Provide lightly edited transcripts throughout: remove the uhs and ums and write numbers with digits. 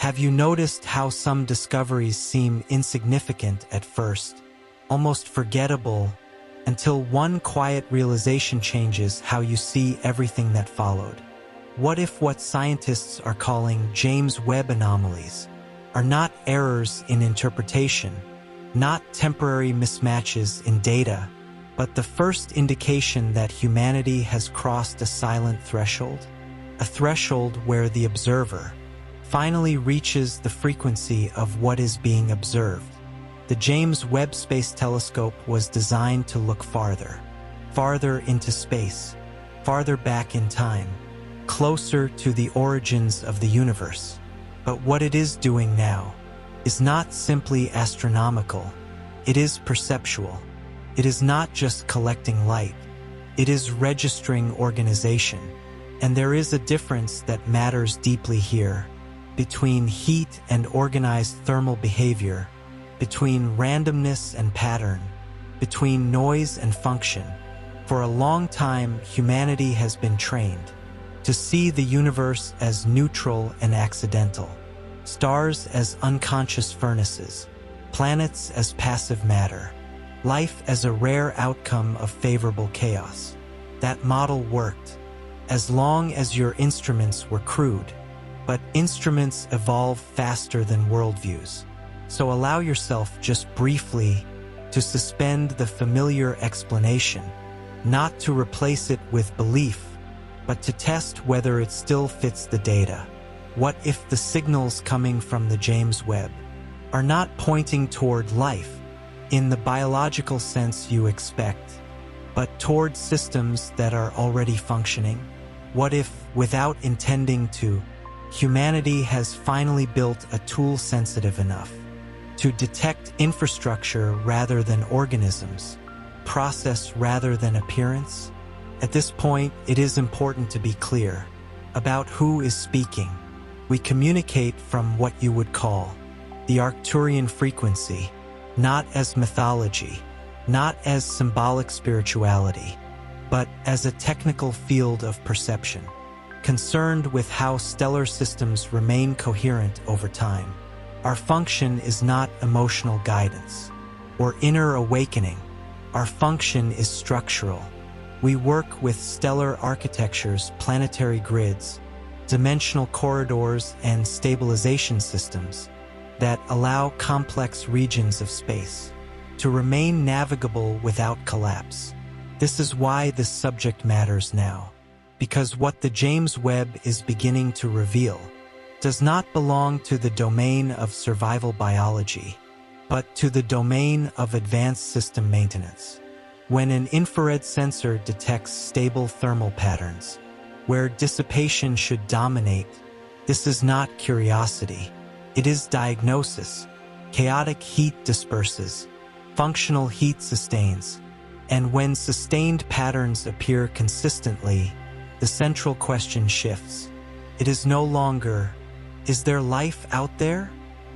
Have you noticed how some discoveries seem insignificant at first, almost forgettable, until one quiet realization changes how you see everything that followed? What if what scientists are calling James Webb anomalies are not errors in interpretation, not temporary mismatches in data, but the first indication that humanity has crossed a silent threshold? A threshold where the observer finally reaches the frequency of what is being observed. The James Webb Space Telescope was designed to look farther, farther into space, farther back in time, closer to the origins of the universe. But what it is doing now is not simply astronomical, it is perceptual. It is not just collecting light, it is registering organization. And there is a difference that matters deeply here, between heat and organized thermal behavior, between randomness and pattern, between noise and function. For a long time, humanity has been trained to see the universe as neutral and accidental, stars as unconscious furnaces, planets as passive matter, life as a rare outcome of favorable chaos. That model worked, as long as your instruments were crude. But instruments evolve faster than worldviews. So allow yourself just briefly to suspend the familiar explanation, not to replace it with belief, but to test whether it still fits the data. What if the signals coming from the James Webb are not pointing toward life in the biological sense you expect, but toward systems that are already functioning? What if, without intending to, humanity has finally built a tool sensitive enough to detect infrastructure rather than organisms, process rather than appearance? At this point, it is important to be clear about who is speaking. We communicate from what you would call the Arcturian frequency, not as mythology, not as symbolic spirituality, but as a technical field of perception, concerned with how stellar systems remain coherent over time. Our function is not emotional guidance or inner awakening. Our function is structural. We work with stellar architectures, planetary grids, dimensional corridors, and stabilization systems that allow complex regions of space to remain navigable without collapse. This is why this subject matters now, because what the James Webb is beginning to reveal does not belong to the domain of survival biology, but to the domain of advanced system maintenance. When an infrared sensor detects stable thermal patterns, where dissipation should dominate, this is not curiosity, it is diagnosis. Chaotic heat disperses, functional heat sustains, and when sustained patterns appear consistently, the central question shifts. It is no longer, is there life out there?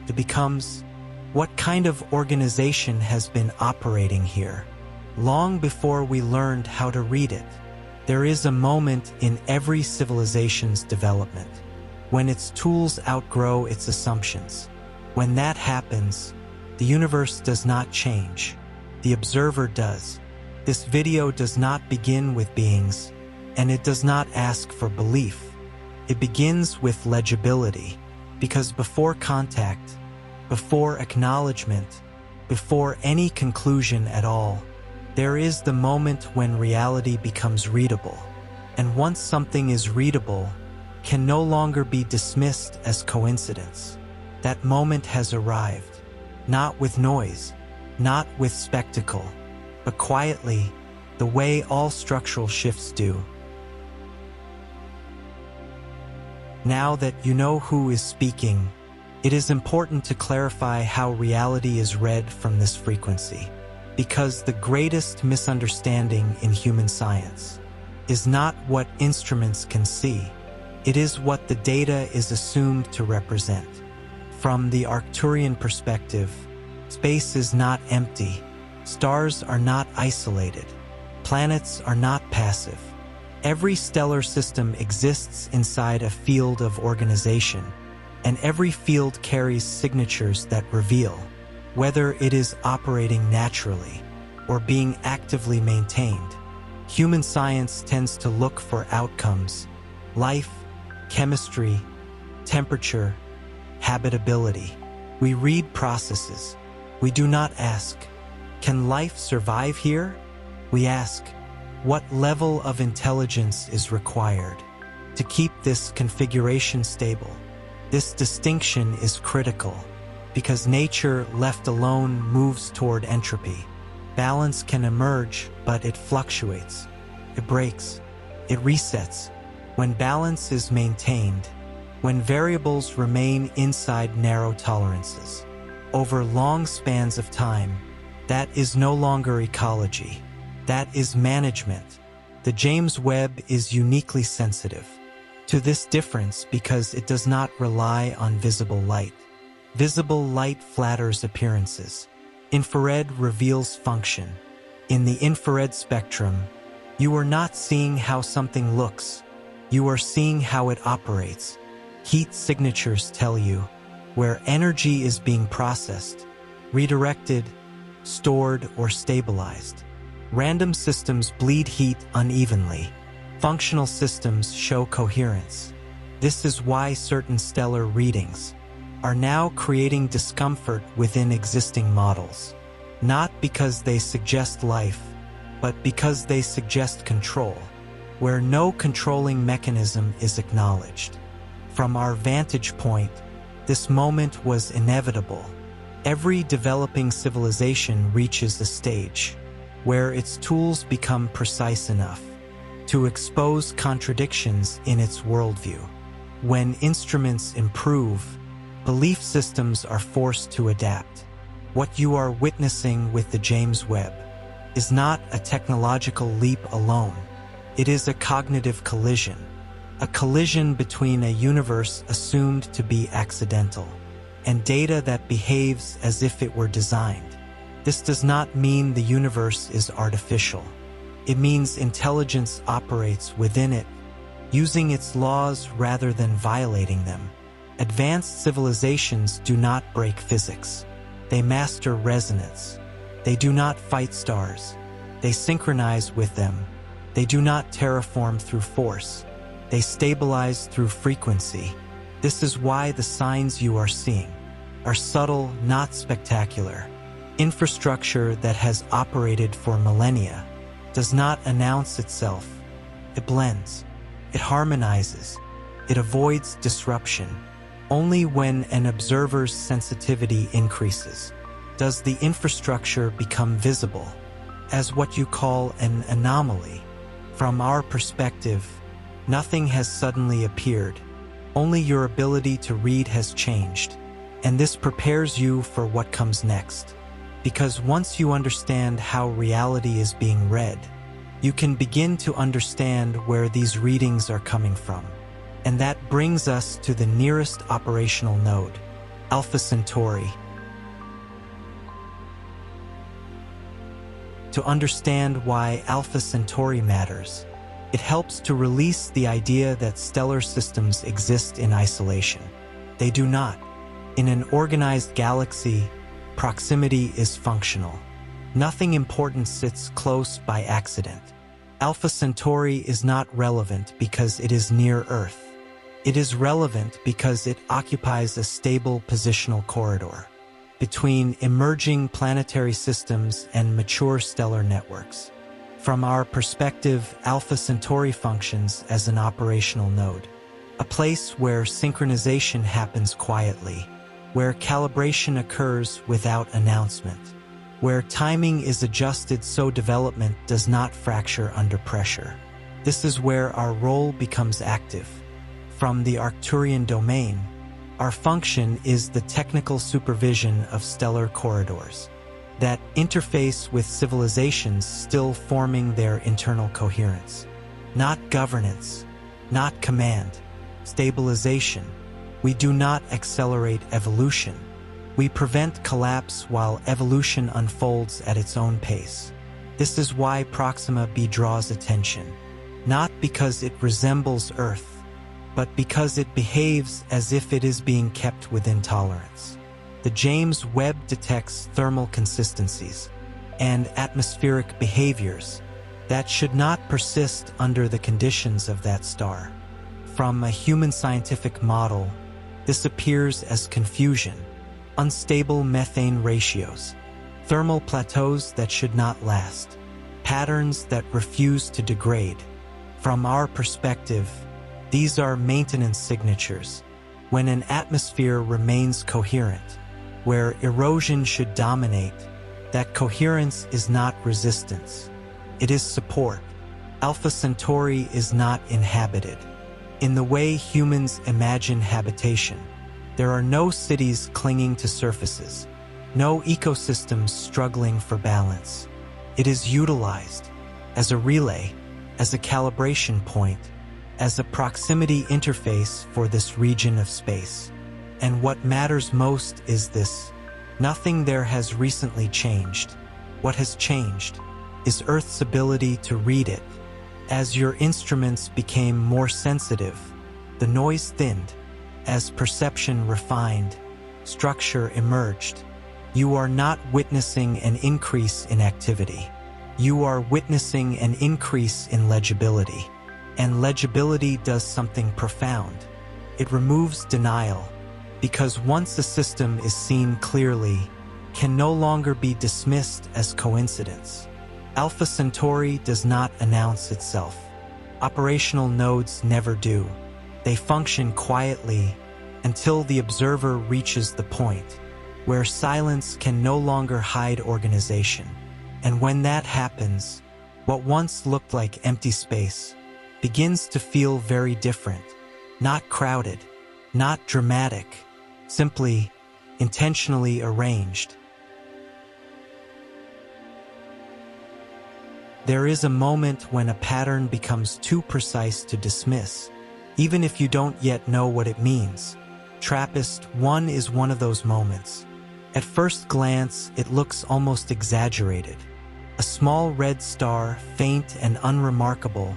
It becomes, what kind of organization has been operating here? Long before we learned how to read it, there is a moment in every civilization's development when its tools outgrow its assumptions. When that happens, the universe does not change, the observer does. This video does not begin with beings, and it does not ask for belief. It begins with legibility, because before contact, before acknowledgement, before any conclusion at all, there is the moment when reality becomes readable. And once something is readable, can no longer be dismissed as coincidence. That moment has arrived, not with noise, not with spectacle, but quietly, the way all structural shifts do. Now that you know who is speaking, it is important to clarify how reality is read from this frequency, because the greatest misunderstanding in human science is not what instruments can see, it is what the data is assumed to represent. From the Arcturian perspective, space is not empty, stars are not isolated, planets are not passive. Every stellar system exists inside a field of organization, and every field carries signatures that reveal whether it is operating naturally or being actively maintained. Human science tends to look for outcomes: life, chemistry, temperature, habitability. We read processes. We do not ask, can life survive here? We ask, what level of intelligence is required to keep this configuration stable? This distinction is critical because nature, left alone, moves toward entropy. Balance can emerge, but it fluctuates. It breaks. It resets. When balance is maintained, when variables remain inside narrow tolerances, over long spans of time, that is no longer ecology. That is management. The James Webb is uniquely sensitive to this difference because it does not rely on visible light. Visible light flatters appearances. Infrared reveals function. In the infrared spectrum, you are not seeing how something looks. You are seeing how it operates. Heat signatures tell you where energy is being processed, redirected, stored, or stabilized. Random systems bleed heat unevenly. Functional systems show coherence. This is why certain stellar readings are now creating discomfort within existing models. Not because they suggest life, but because they suggest control, where no controlling mechanism is acknowledged. From our vantage point, this moment was inevitable. Every developing civilization reaches a stage where its tools become precise enough to expose contradictions in its worldview. When instruments improve, belief systems are forced to adapt. What you are witnessing with the James Webb is not a technological leap alone. It is a cognitive collision. A collision between a universe assumed to be accidental and data that behaves as if it were designed. This does not mean the universe is artificial. It means intelligence operates within it, using its laws rather than violating them. Advanced civilizations do not break physics. They master resonance. They do not fight stars. They synchronize with them. They do not terraform through force. They stabilize through frequency. This is why the signs you are seeing are subtle, not spectacular. Infrastructure that has operated for millennia does not announce itself. It blends. It harmonizes. It avoids disruption. Only when an observer's sensitivity increases does the infrastructure become visible as what you call an anomaly. From our perspective, nothing has suddenly appeared. Only your ability to read has changed. And this prepares you for what comes next. Because once you understand how reality is being read, you can begin to understand where these readings are coming from. And that brings us to the nearest operational node, Alpha Centauri. To understand why Alpha Centauri matters, it helps to release the idea that stellar systems exist in isolation. They do not. In an organized galaxy, proximity is functional. Nothing important sits close by accident. Alpha Centauri is not relevant because it is near Earth. It is relevant because it occupies a stable positional corridor between emerging planetary systems and mature stellar networks. From our perspective, Alpha Centauri functions as an operational node, a place where synchronization happens quietly, where calibration occurs without announcement, where timing is adjusted so development does not fracture under pressure. This is where our role becomes active. From the Arcturian domain, our function is the technical supervision of stellar corridors that interface with civilizations still forming their internal coherence. Not governance, not command, stabilization. We do not accelerate evolution. We prevent collapse while evolution unfolds at its own pace. This is why Proxima b draws attention, not because it resembles Earth, but because it behaves as if it is being kept within tolerance. The James Webb detects thermal consistencies and atmospheric behaviors that should not persist under the conditions of that star. From a human scientific model, this appears as confusion, unstable methane ratios, thermal plateaus that should not last, patterns that refuse to degrade. From our perspective, these are maintenance signatures, when an atmosphere remains coherent, where erosion should dominate. That coherence is not resistance. It is support. Alpha Centauri is not inhabited. In the way humans imagine habitation, there are no cities clinging to surfaces, no ecosystems struggling for balance. It is utilized as a relay, as a calibration point, as a proximity interface for this region of space. And what matters most is this: nothing there has recently changed. What has changed is Earth's ability to read it. As your instruments became more sensitive, the noise thinned. As perception refined, structure emerged. You are not witnessing an increase in activity. You are witnessing an increase in legibility. And legibility does something profound. It removes denial, because once a system is seen clearly, can no longer be dismissed as coincidence. Alpha Centauri does not announce itself. Operational nodes never do. They function quietly until the observer reaches the point where silence can no longer hide organization. And when that happens, what once looked like empty space begins to feel very different. Not crowded, not dramatic, simply intentionally arranged. There is a moment when a pattern becomes too precise to dismiss, even if you don't yet know what it means. TRAPPIST-1 is one of those moments. At first glance, it looks almost exaggerated. A small red star, faint and unremarkable,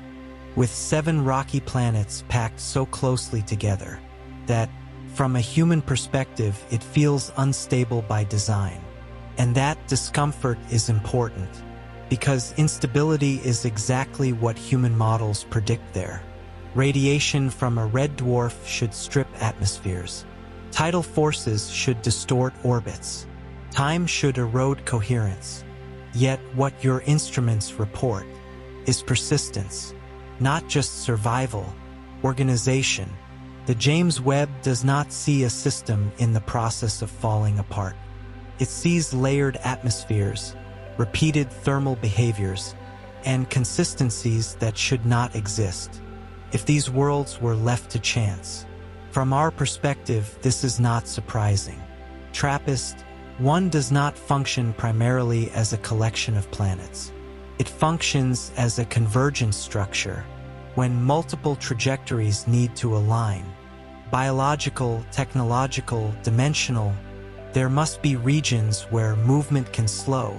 with 7 rocky planets packed so closely together that, from a human perspective, it feels unstable by design. And that discomfort is important, because instability is exactly what human models predict there. Radiation from a red dwarf should strip atmospheres. Tidal forces should distort orbits. Time should erode coherence. Yet what your instruments report is persistence, not just survival, organization. The James Webb does not see a system in the process of falling apart. It sees layered atmospheres, repeated thermal behaviors, and consistencies that should not exist if these worlds were left to chance. From our perspective, this is not surprising. TRAPPIST-1 does not function primarily as a collection of planets. It functions as a convergence structure when multiple trajectories need to align. Biological, technological, dimensional. There must be regions where movement can slow,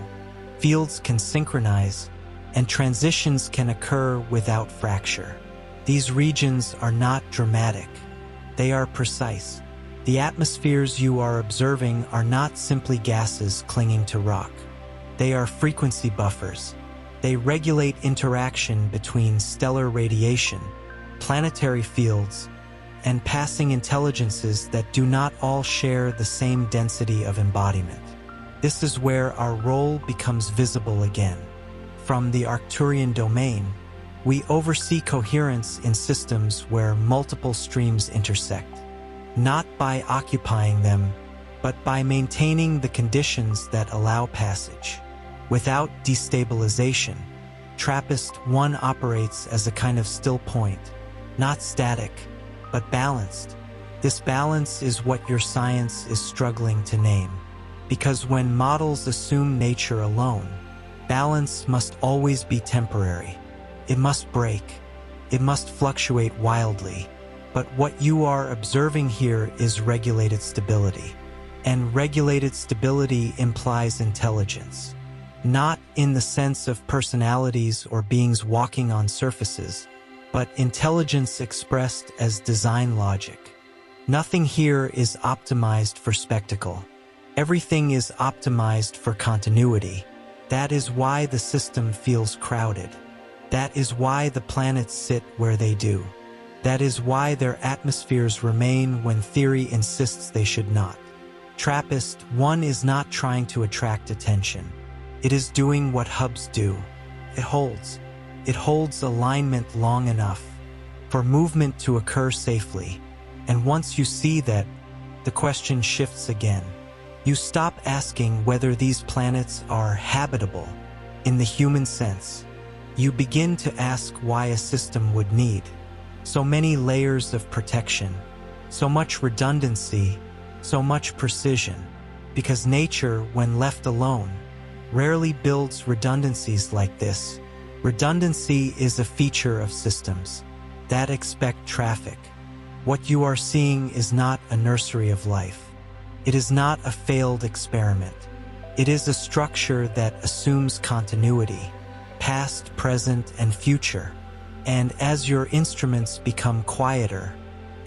fields can synchronize, and transitions can occur without fracture. These regions are not dramatic. They are precise. The atmospheres you are observing are not simply gases clinging to rock. They are frequency buffers. They regulate interaction between stellar radiation, planetary fields, and passing intelligences that do not all share the same density of embodiment. This is where our role becomes visible again. From the Arcturian domain, we oversee coherence in systems where multiple streams intersect, not by occupying them, but by maintaining the conditions that allow passage. Without destabilization, TRAPPIST-1 operates as a kind of still point, not static, but balanced. This balance is what your science is struggling to name, because when models assume nature alone, balance must always be temporary. It must break. It must fluctuate wildly. But what you are observing here is regulated stability. And regulated stability implies intelligence. Not in the sense of personalities or beings walking on surfaces, but intelligence expressed as design logic. Nothing here is optimized for spectacle. Everything is optimized for continuity. That is why the system feels crowded. That is why the planets sit where they do. That is why their atmospheres remain when theory insists they should not. Trappist 1 is not trying to attract attention. It is doing what hubs do. It holds. It holds alignment long enough for movement to occur safely. And once you see that, the question shifts again. You stop asking whether these planets are habitable in the human sense. You begin to ask why a system would need so many layers of protection, so much redundancy, so much precision, because nature, when left alone, rarely builds redundancies like this. Redundancy is a feature of systems that expect traffic. What you are seeing is not a nursery of life. It is not a failed experiment. It is a structure that assumes continuity, past, present, and future. And as your instruments become quieter,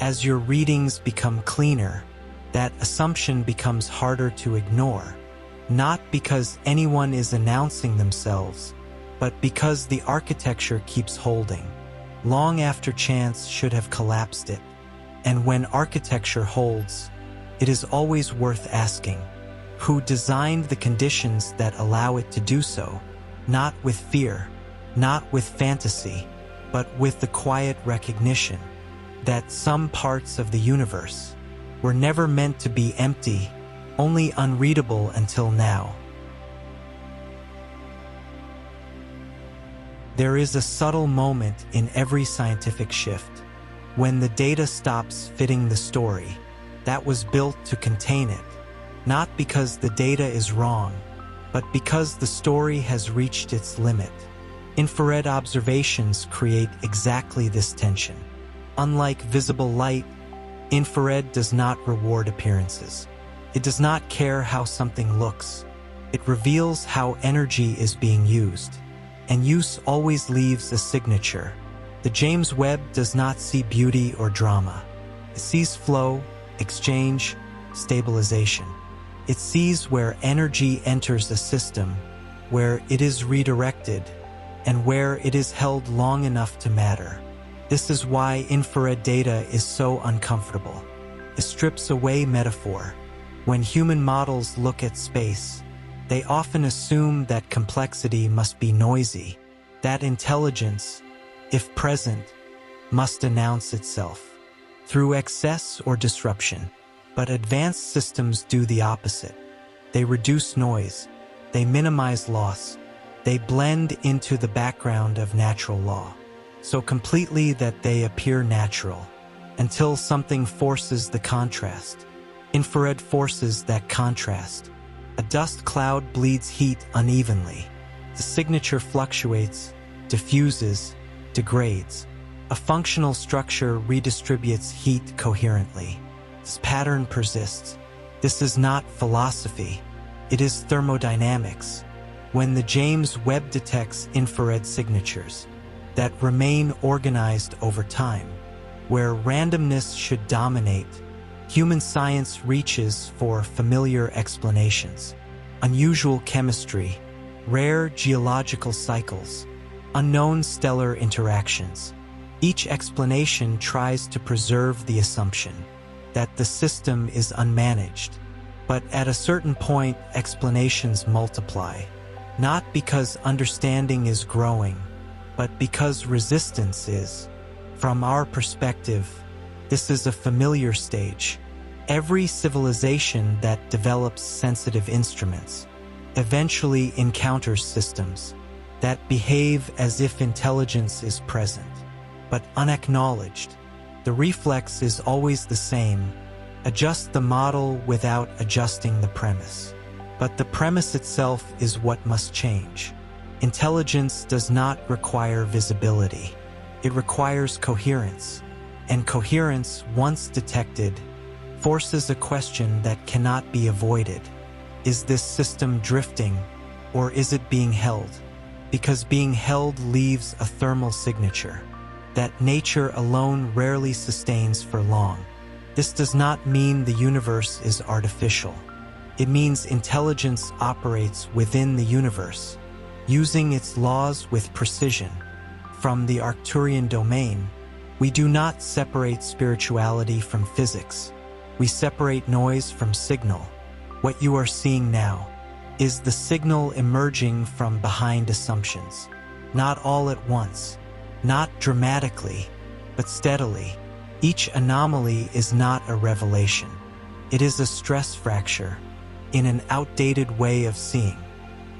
as your readings become cleaner, that assumption becomes harder to ignore, not because anyone is announcing themselves, but because the architecture keeps holding, long after chance should have collapsed it. And when architecture holds, it is always worth asking, who designed the conditions that allow it to do so? Not with fear, not with fantasy, but with the quiet recognition that some parts of the universe were never meant to be empty, only unreadable until now. There is a subtle moment in every scientific shift, when the data stops fitting the story that was built to contain it, not because the data is wrong, but because the story has reached its limit. Infrared observations create exactly this tension. Unlike visible light, infrared does not reward appearances. It does not care how something looks. It reveals how energy is being used. And use always leaves a signature. The James Webb does not see beauty or drama. It sees flow, exchange, stabilization. It sees where energy enters a system, where it is redirected, and where it is held long enough to matter. This is why infrared data is so uncomfortable. It strips away metaphor. When human models look at space, they often assume that complexity must be noisy, that intelligence, if present, must announce itself through excess or disruption. But advanced systems do the opposite. They reduce noise, they minimize loss, they blend into the background of natural law, so completely that they appear natural, until something forces the contrast. Infrared forces that contrast. A dust cloud bleeds heat unevenly. The signature fluctuates, diffuses, degrades. A functional structure redistributes heat coherently. This pattern persists. This is not philosophy. It is thermodynamics. When the James Webb detects infrared signatures that remain organized over time, where randomness should dominate, human science reaches for familiar explanations, unusual chemistry, rare geological cycles, unknown stellar interactions. Each explanation tries to preserve the assumption that the system is unmanaged, but at a certain point, explanations multiply, not because understanding is growing, but because resistance is. From our perspective, this is a familiar stage. Every civilization that develops sensitive instruments eventually encounters systems that behave as if intelligence is present, but unacknowledged. The reflex is always the same: adjust the model without adjusting the premise. But the premise itself is what must change. Intelligence does not require visibility. It requires coherence. And coherence, once detected, forces a question that cannot be avoided. Is this system drifting, or is it being held? Because being held leaves a thermal signature. that nature alone rarely sustains for long. This does not mean the universe is artificial. It means intelligence operates within the universe, using its laws with precision. From the Arcturian domain, we do not separate spirituality from physics. We separate noise from signal. What you are seeing now is the signal emerging from behind assumptions. Not all at once, not dramatically, but steadily. Each anomaly is not a revelation. It is a stress fracture in an outdated way of seeing.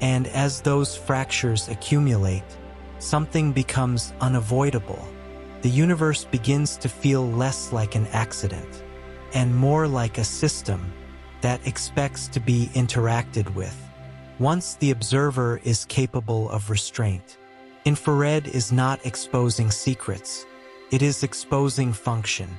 And as those fractures accumulate, something becomes unavoidable. The universe begins to feel less like an accident and more like a system that expects to be interacted with. Once the observer is capable of restraint, infrared is not exposing secrets. It is exposing function.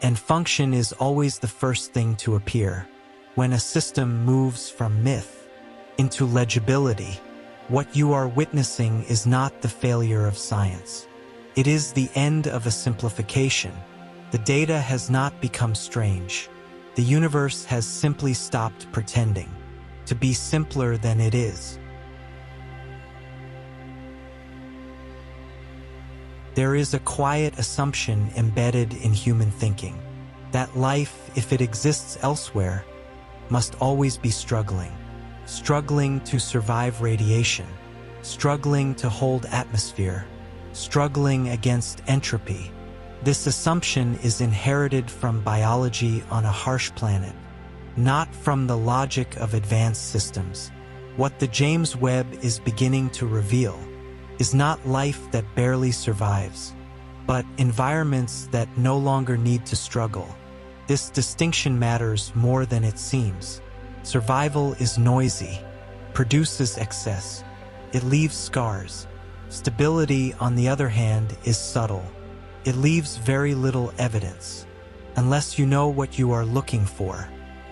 And function is always the first thing to appear. When a system moves from myth into legibility, what you are witnessing is not the failure of science. It is the end of a simplification. The data has not become strange. The universe has simply stopped pretending to be simpler than it is. There is a quiet assumption embedded in human thinking that life, if it exists elsewhere, must always be struggling to survive radiation, struggling to hold atmosphere, struggling against entropy. This assumption is inherited from biology on a harsh planet, not from the logic of advanced systems. What the James Webb is beginning to reveal is not life that barely survives, but environments that no longer need to struggle. This distinction matters more than it seems. Survival is noisy, produces excess. It leaves scars. Stability, on the other hand, is subtle. It leaves very little evidence, unless you know what you are looking for.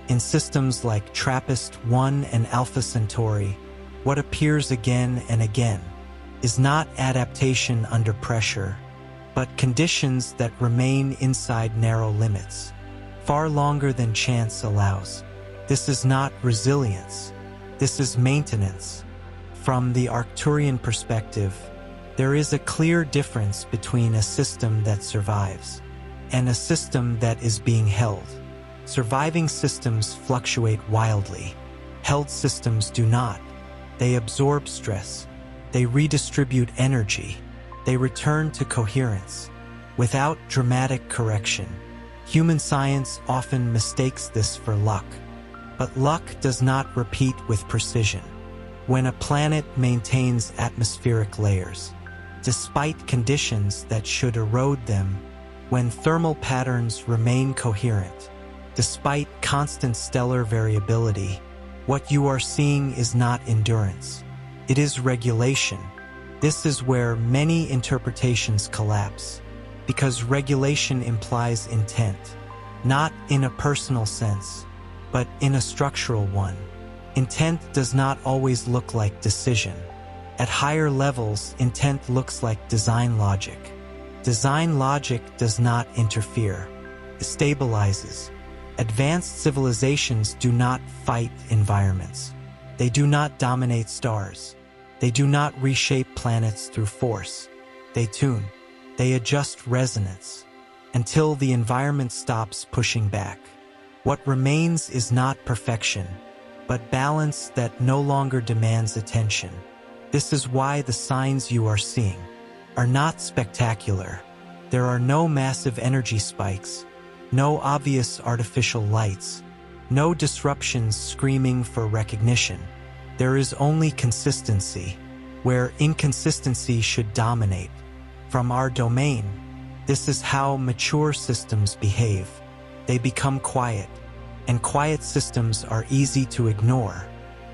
In systems like TRAPPIST-1 and Alpha Centauri, what appears again and again is not adaptation under pressure, but conditions that remain inside narrow limits, far longer than chance allows. This is not resilience. This is maintenance. From the Arcturian perspective, there is a clear difference between a system that survives and a system that is being held. Surviving systems fluctuate wildly. Held systems do not. They absorb stress. They redistribute energy. They return to coherence without dramatic correction. Human science often mistakes this for luck, but luck does not repeat with precision. When a planet maintains atmospheric layers, despite conditions that should erode them, when thermal patterns remain coherent, despite constant stellar variability, what you are seeing is not endurance. It is regulation. This is where many interpretations collapse, because regulation implies intent, not in a personal sense, but in a structural one. Intent does not always look like decision. At higher levels, intent looks like design logic. Design logic does not interfere. It stabilizes. Advanced civilizations do not fight environments. They do not dominate stars. They do not reshape planets through force. They tune. They adjust resonance until the environment stops pushing back. What remains is not perfection, but balance that no longer demands attention. This is why the signs you are seeing are not spectacular. There are no massive energy spikes, no obvious artificial lights, no disruptions screaming for recognition. There is only consistency, where inconsistency should dominate. From our domain, this is how mature systems behave. They become quiet, and quiet systems are easy to ignore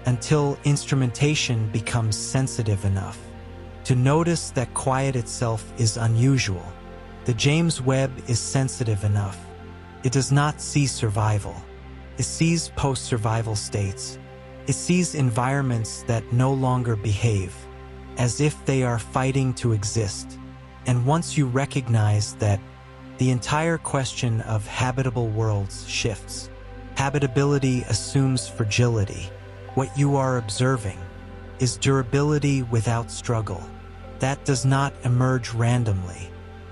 until instrumentation becomes sensitive enough to notice that quiet itself is unusual. The James Webb is sensitive enough. It does not see survival. It sees post-survival states. It sees environments that no longer behave, as if they are fighting to exist. And once you recognize that, the entire question of habitable worlds shifts. Habitability assumes fragility. What you are observing is durability without struggle. That does not emerge randomly.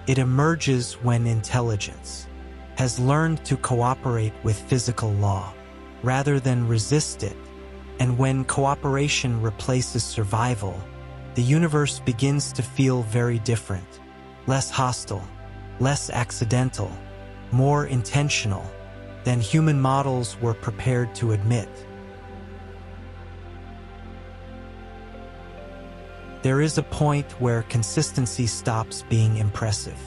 It emerges when intelligence has learned to cooperate with physical law rather than resist it. And when cooperation replaces survival, the universe begins to feel very different, less hostile, less accidental, more intentional than human models were prepared to admit. There is a point where consistency stops being impressive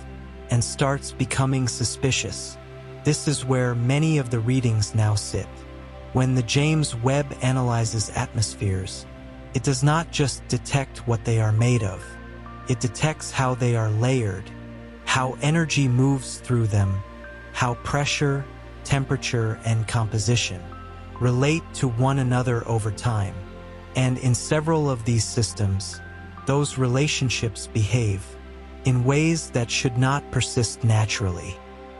and starts becoming suspicious. This is where many of the readings now sit. When the James Webb analyzes atmospheres, it does not just detect what they are made of. It detects how they are layered, how energy moves through them, how pressure, temperature, and composition relate to one another over time. And in several of these systems, those relationships behave in ways that should not persist naturally.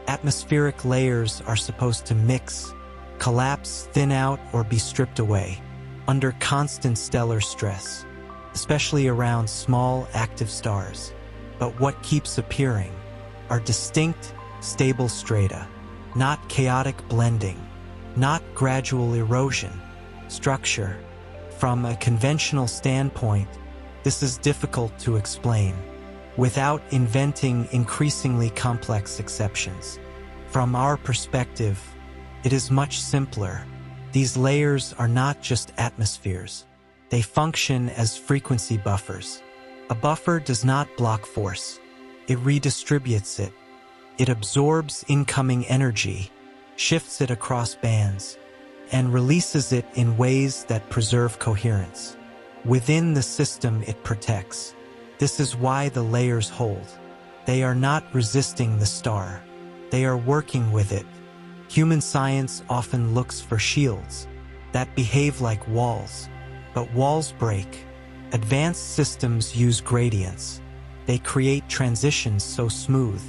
Atmospheric layers are supposed to mix, collapse, thin out, or be stripped away under constant stellar stress, especially around small, active stars. But what keeps appearing are distinct, stable strata, not chaotic blending, not gradual erosion. Structure. From a conventional standpoint, this is difficult to explain without inventing increasingly complex exceptions. From our perspective, it is much simpler. These layers are not just atmospheres. They function as frequency buffers. A buffer does not block force. It redistributes it. It absorbs incoming energy, shifts it across bands, and releases it in ways that preserve coherence. Within the system it protects. This is why the layers hold. They are not resisting the star. They are working with it. Human science often looks for shields that behave like walls, but walls break. Advanced systems use gradients. They create transitions so smooth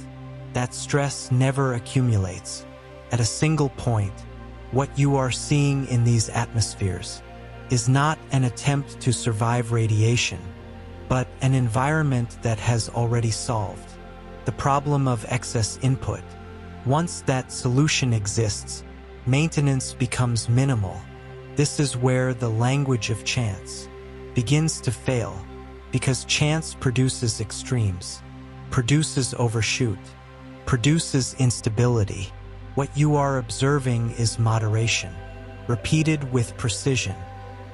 that stress never accumulates. At a single point, what you are seeing in these atmospheres is not an attempt to survive radiation, but an environment that has already solved the problem of excess input. Once that solution exists, maintenance becomes minimal. This is where the language of chance begins to fail, because chance produces extremes, produces overshoot, produces instability. What you are observing is moderation, repeated with precision,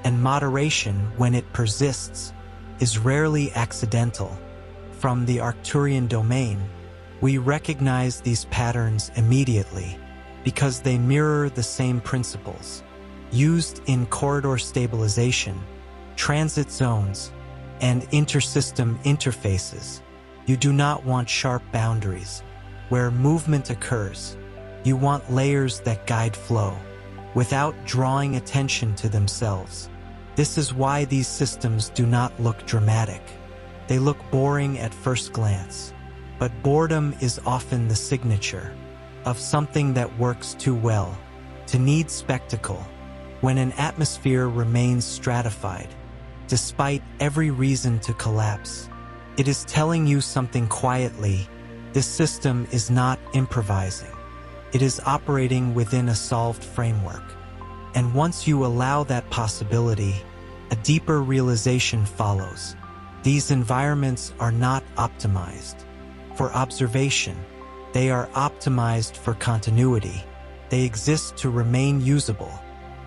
and moderation, when it persists, is rarely accidental. From the Arcturian domain, we recognize these patterns immediately because they mirror the same principles used in corridor stabilization, transit zones, and intersystem interfaces. You do not want sharp boundaries where movement occurs. You want layers that guide flow without drawing attention to themselves. This is why these systems do not look dramatic. They look boring at first glance, but boredom is often the signature of something that works too well to need spectacle. When an atmosphere remains stratified, despite every reason to collapse, it is telling you something quietly. This system is not improvising. It is operating within a solved framework. And once you allow that possibility, a deeper realization follows. These environments are not optimized for observation. They are optimized for continuity. They exist to remain usable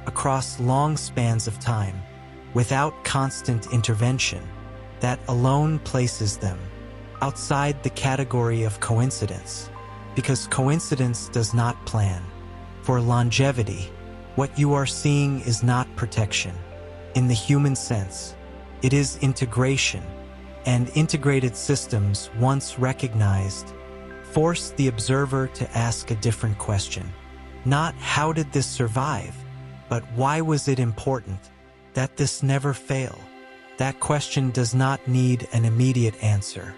across long spans of time, without constant intervention. That alone places them outside the category of coincidence, because coincidence does not plan for longevity. What you are seeing is not protection in the human sense. It is integration, and integrated systems, once recognized, force the observer to ask a different question. Not how did this survive, but why was it important that this never fail? That question does not need an immediate answer.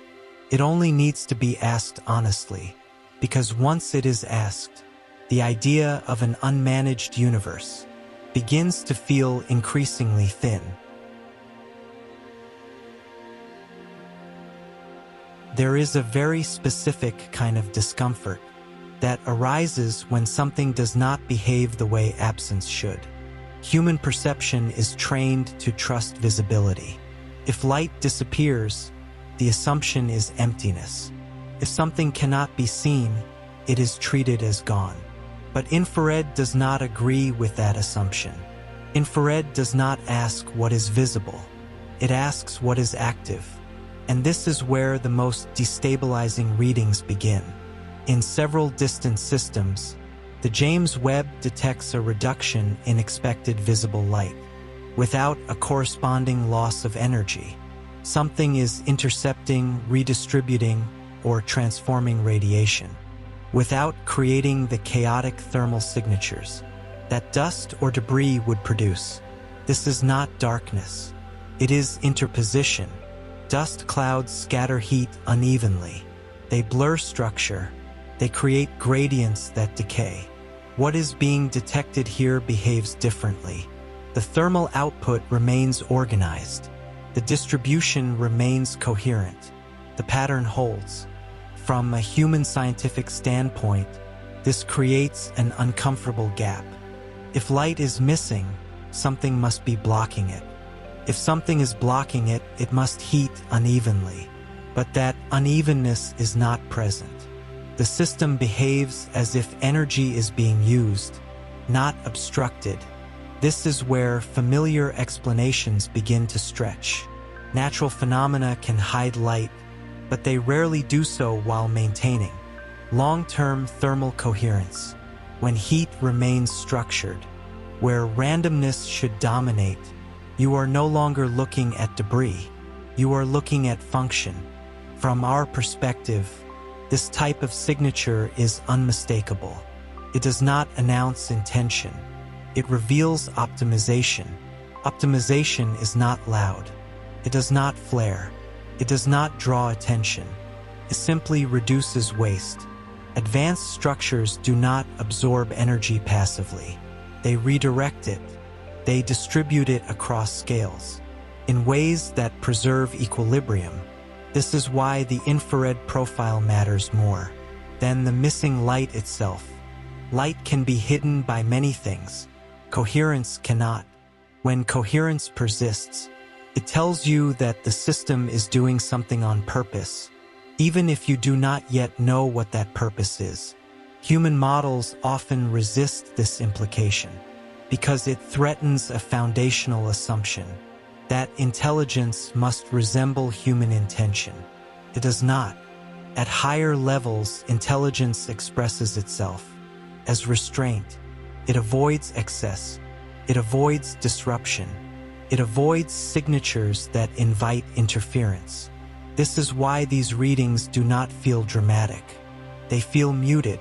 It only needs to be asked honestly, because once it is asked, the idea of an unmanaged universe begins to feel increasingly thin. There is a very specific kind of discomfort that arises when something does not behave the way absence should. Human perception is trained to trust visibility. If light disappears, the assumption is emptiness. If something cannot be seen, it is treated as gone. But infrared does not agree with that assumption. Infrared does not ask what is visible. It asks what is active. And this is where the most destabilizing readings begin. In several distant systems, the James Webb detects a reduction in expected visible light, without a corresponding loss of energy. Something is intercepting, redistributing, or transforming radiation, without creating the chaotic thermal signatures that dust or debris would produce. This is not darkness. It is interposition. Dust clouds scatter heat unevenly. They blur structure. They create gradients that decay. What is being detected here behaves differently. The thermal output remains organized. The distribution remains coherent. The pattern holds. From a human scientific standpoint, this creates an uncomfortable gap. If light is missing, something must be blocking it. If something is blocking it, it must heat unevenly. But that unevenness is not present. The system behaves as if energy is being used, not obstructed. This is where familiar explanations begin to stretch. Natural phenomena can hide light, but they rarely do so while maintaining long-term thermal coherence. When heat remains structured, where randomness should dominate, you are no longer looking at debris. You are looking at function. From our perspective, this type of signature is unmistakable. It does not announce intention. It reveals optimization. Optimization is not loud. It does not flare. It does not draw attention. It simply reduces waste. Advanced structures do not absorb energy passively. They redirect it. They distribute it across scales in ways that preserve equilibrium. This is why the infrared profile matters more than the missing light itself. Light can be hidden by many things. Coherence cannot. When coherence persists, it tells you that the system is doing something on purpose, even if you do not yet know what that purpose is. Human models often resist this implication because it threatens a foundational assumption that intelligence must resemble human intention. It does not. At higher levels, intelligence expresses itself as restraint. It avoids excess. It avoids disruption. It avoids signatures that invite interference. This is why these readings do not feel dramatic. They feel muted,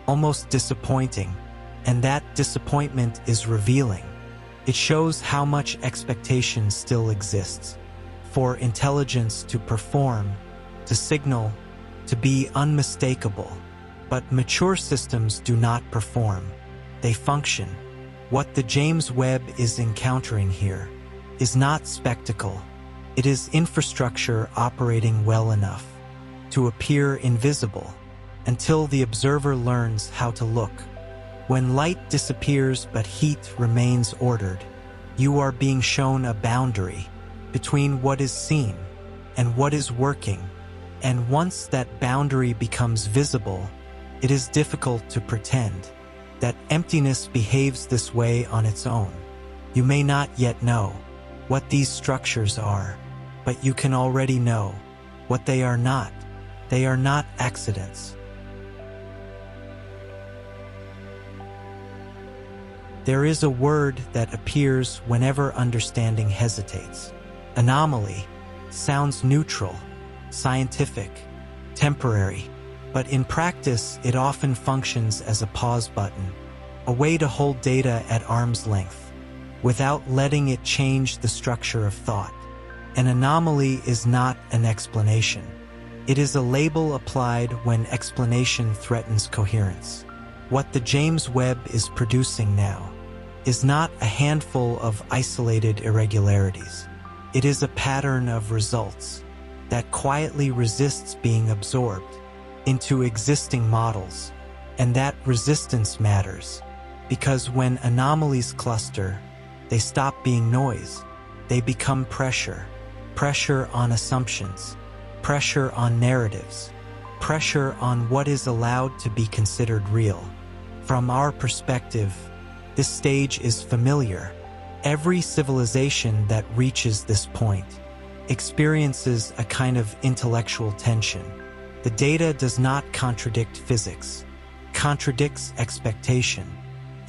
almost disappointing, and that disappointment is revealing. It shows how much expectation still exists for intelligence to perform, to signal, to be unmistakable. But mature systems do not perform. They function. What the James Webb is encountering here is not spectacle. It is infrastructure operating well enough to appear invisible until the observer learns how to look. When light disappears but heat remains ordered, you are being shown a boundary between what is seen and what is working. And once that boundary becomes visible, it is difficult to pretend that emptiness behaves this way on its own. You may not yet know what these structures are, but you can already know what they are not. They are not accidents. There is a word that appears whenever understanding hesitates. Anomaly sounds neutral, scientific, temporary, but in practice it often functions as a pause button, a way to hold data at arm's length, without letting it change the structure of thought. An anomaly is not an explanation. It is a label applied when explanation threatens coherence. What the James Webb is producing now is not a handful of isolated irregularities. It is a pattern of results that quietly resists being absorbed into existing models. And that resistance matters, because when anomalies cluster, they stop being noise. They become pressure. Pressure on assumptions, pressure on narratives, pressure on what is allowed to be considered real. From our perspective, this stage is familiar. Every civilization that reaches this point experiences a kind of intellectual tension. The data does not contradict physics, contradicts expectation.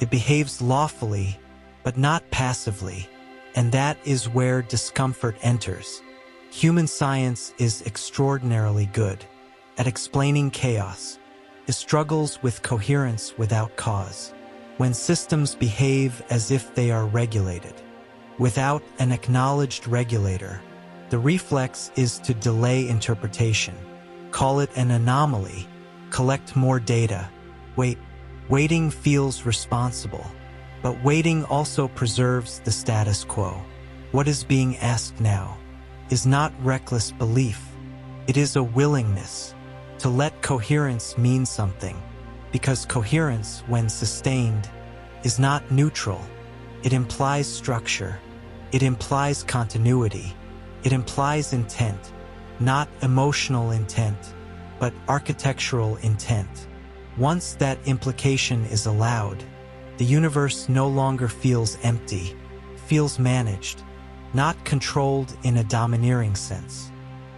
It behaves lawfully, but not passively, and that is where discomfort enters. Human science is extraordinarily good at explaining chaos. It struggles with coherence without cause. When systems behave as if they are regulated, without an acknowledged regulator, the reflex is to delay interpretation. Call it an anomaly. Collect more data. Wait. Waiting feels responsible, but waiting also preserves the status quo. What is being asked now is not reckless belief. It is a willingness to let coherence mean something, because coherence, when sustained, is not neutral. It implies structure. It implies continuity. It implies intent, not emotional intent, but architectural intent. Once that implication is allowed, the universe no longer feels empty, feels managed, not controlled in a domineering sense.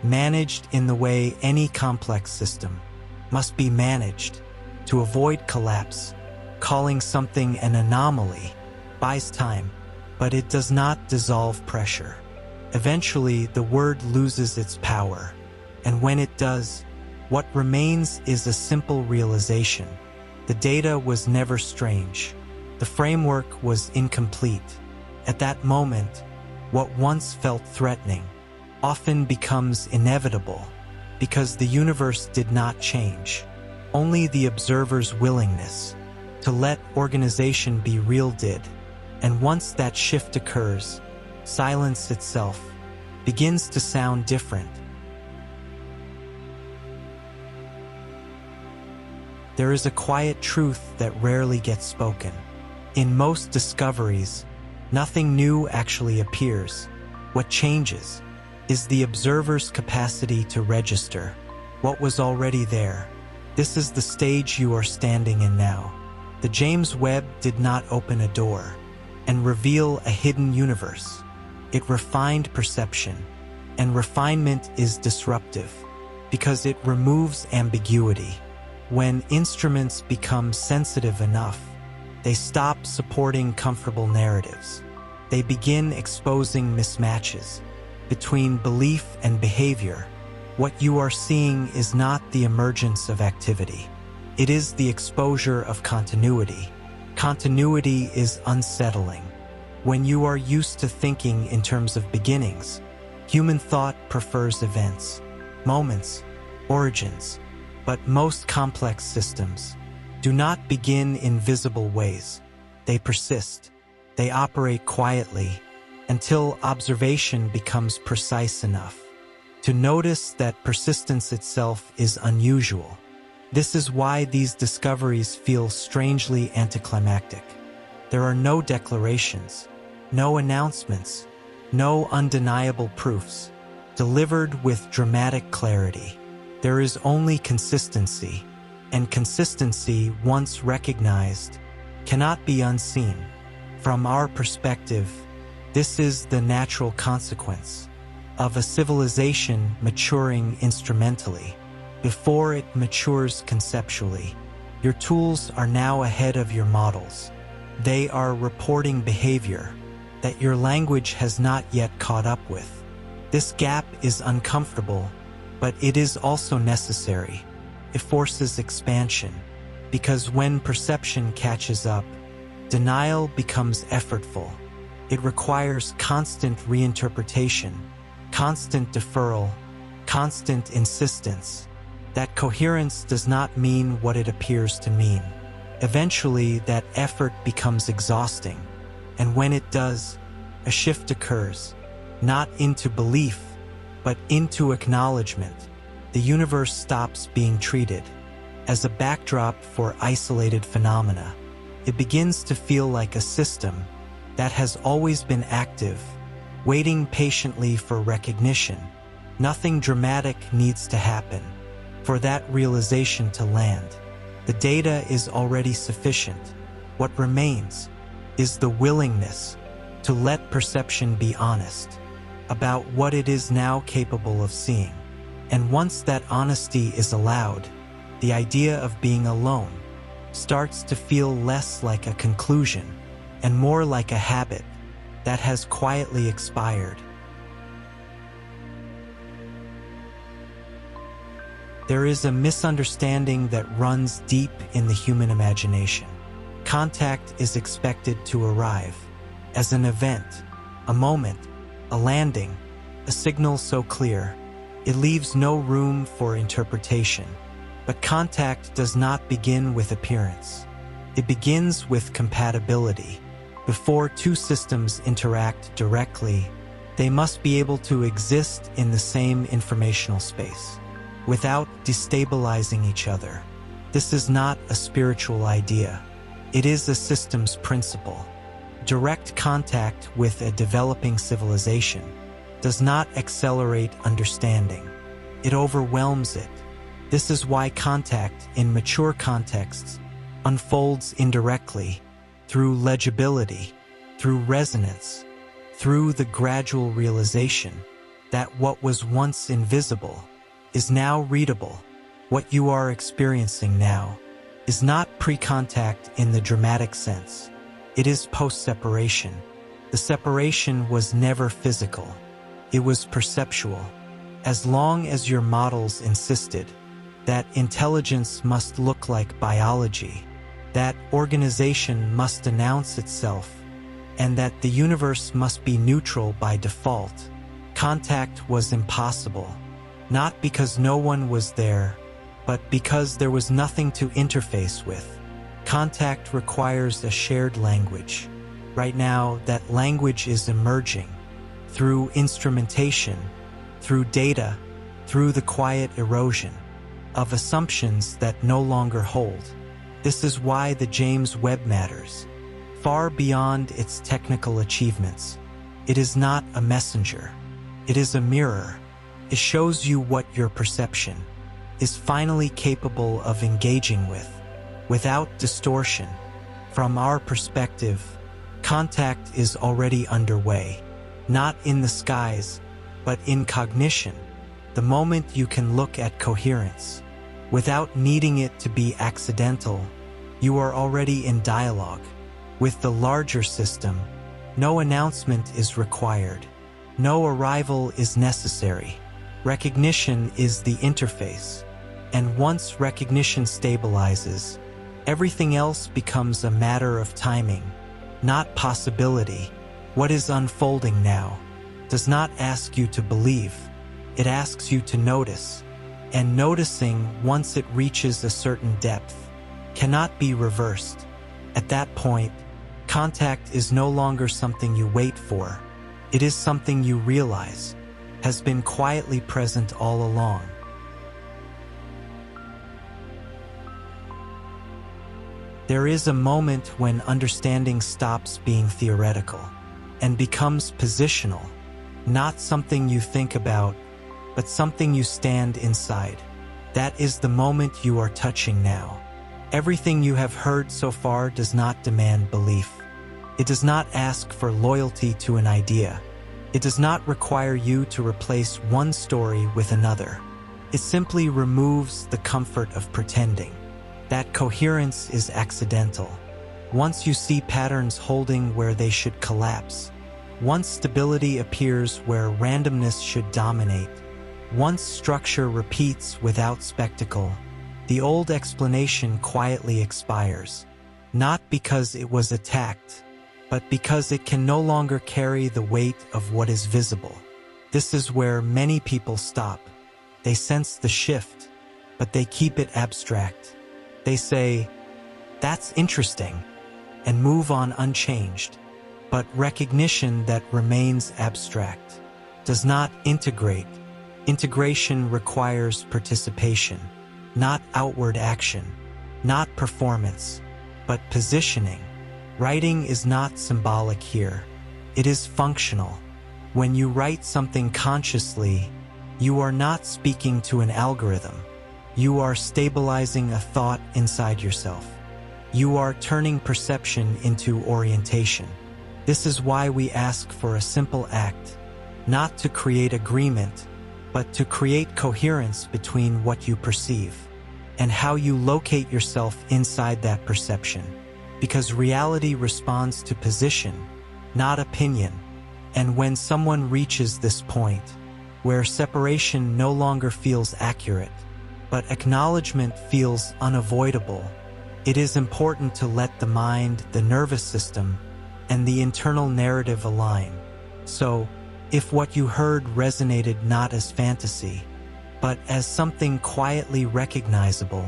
Managed in the way any complex system must be managed to avoid collapse. Calling something an anomaly buys time, but it does not dissolve pressure. Eventually, the word loses its power, and when it does, what remains is a simple realization. The data was never strange. The framework was incomplete. At that moment, what once felt threatening often becomes inevitable, because the universe did not change. Only the observer's willingness to let organization be real did. And once that shift occurs, silence itself begins to sound different. There is a quiet truth that rarely gets spoken. In most discoveries, nothing new actually appears. What changes is the observer's capacity to register what was already there. This is the stage you are standing in now. The James Webb did not open a door and reveal a hidden universe. It refined perception, and refinement is disruptive because it removes ambiguity. When instruments become sensitive enough, they stop supporting comfortable narratives. They begin exposing mismatches between belief and behavior. What you are seeing is not the emergence of activity. It is the exposure of continuity. Continuity is unsettling. When you are used to thinking in terms of beginnings, human thought prefers events, moments, origins. But most complex systems do not begin in visible ways. They persist. They operate quietly until observation becomes precise enough to notice that persistence itself is unusual. This is why these discoveries feel strangely anticlimactic. There are no declarations, no announcements, no undeniable proofs, delivered with dramatic clarity. There is only consistency, and consistency, once recognized, cannot be unseen. From our perspective, this is the natural consequence of a civilization maturing instrumentally. Before it matures conceptually, your tools are now ahead of your models. They are reporting behavior that your language has not yet caught up with. This gap is uncomfortable, but it is also necessary. It forces expansion, because when perception catches up, denial becomes effortful. It requires constant reinterpretation, constant deferral, constant insistence. That coherence does not mean what it appears to mean. Eventually, that effort becomes exhausting, and when it does, a shift occurs, not into belief, but into acknowledgement. The universe stops being treated as a backdrop for isolated phenomena. It begins to feel like a system that has always been active, waiting patiently for recognition. Nothing dramatic needs to happen for that realization to land. The data is already sufficient. What remains is the willingness to let perception be honest about what it is now capable of seeing. And once that honesty is allowed, the idea of being alone starts to feel less like a conclusion and more like a habit that has quietly expired. There is a misunderstanding that runs deep in the human imagination. Contact is expected to arrive as an event, a moment, a landing, a signal so clear, it leaves no room for interpretation. But contact does not begin with appearance. It begins with compatibility. Before two systems interact directly, they must be able to exist in the same informational space without destabilizing each other. This is not a spiritual idea. It is a systems principle. Direct contact with a developing civilization does not accelerate understanding. It overwhelms it. This is why contact in mature contexts unfolds indirectly, through legibility, through resonance, through the gradual realization that what was once invisible is now readable. What you are experiencing now is not pre-contact in the dramatic sense. It is post-separation. The separation was never physical. It was perceptual. As long as your models insisted that intelligence must look like biology, that organization must announce itself, and that the universe must be neutral by default, contact was impossible. Not because no one was there, but because there was nothing to interface with. Contact requires a shared language. Right now, that language is emerging through instrumentation, through data, through the quiet erosion of assumptions that no longer hold. This is why the James Webb matters. Far beyond its technical achievements, it is not a messenger. It is a mirror. It shows you what your perception is finally capable of engaging with, without distortion. From our perspective, contact is already underway, not in the skies, but in cognition. The moment you can look at coherence, without needing it to be accidental, you are already in dialogue with the larger system. No announcement is required. No arrival is necessary. Recognition is the interface, and once recognition stabilizes, everything else becomes a matter of timing, not possibility. What is unfolding now does not ask you to believe. It asks you to notice, and noticing, once it reaches a certain depth, cannot be reversed. At that point, contact is no longer something you wait for. It is something you realize has been quietly present all along. There is a moment when understanding stops being theoretical and becomes positional, not something you think about, but something you stand inside. That is the moment you are touching now. Everything you have heard so far does not demand belief. It does not ask for loyalty to an idea. It does not require you to replace one story with another. It simply removes the comfort of pretending that coherence is accidental. Once you see patterns holding where they should collapse, once stability appears where randomness should dominate, once structure repeats without spectacle, the old explanation quietly expires, not because it was attacked, but because it can no longer carry the weight of what is visible. This is where many people stop. They sense the shift, but they keep it abstract. They say, "That's interesting," and move on unchanged. But recognition that remains abstract does not integrate. Integration requires participation, not outward action, not performance, but positioning. Writing is not symbolic here. It is functional. When you write something consciously, you are not speaking to an algorithm. You are stabilizing a thought inside yourself. You are turning perception into orientation. This is why we ask for a simple act, not to create agreement, but to create coherence between what you perceive and how you locate yourself inside that perception. Because reality responds to position, not opinion. And when someone reaches this point, where separation no longer feels accurate, but acknowledgement feels unavoidable, it is important to let the mind, the nervous system, and the internal narrative align. So, if what you heard resonated not as fantasy, but as something quietly recognizable,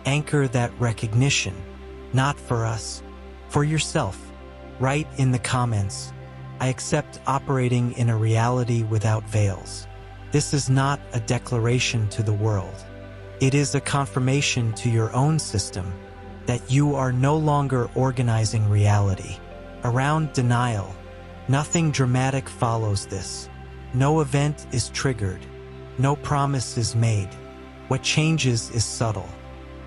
anchor that recognition, not for us, for yourself. Write in the comments, "I accept operating in a reality without veils." This is not a declaration to the world. It is a confirmation to your own system that you are no longer organizing reality around denial. Nothing dramatic follows this. No event is triggered. No promise is made. What changes is subtle.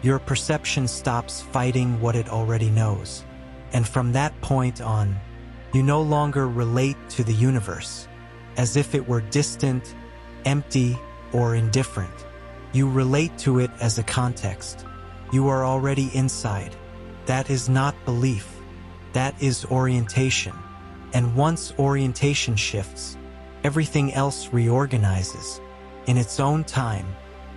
Your perception stops fighting what it already knows. And from that point on, you no longer relate to the universe as if it were distant, empty, or indifferent. You relate to it as a context. You are already inside. That is not belief. That is orientation. And once orientation shifts, everything else reorganizes. In its own time,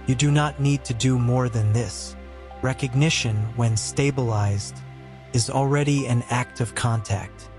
you do not need to do more than this. Recognition, when stabilized, is already an act of contact.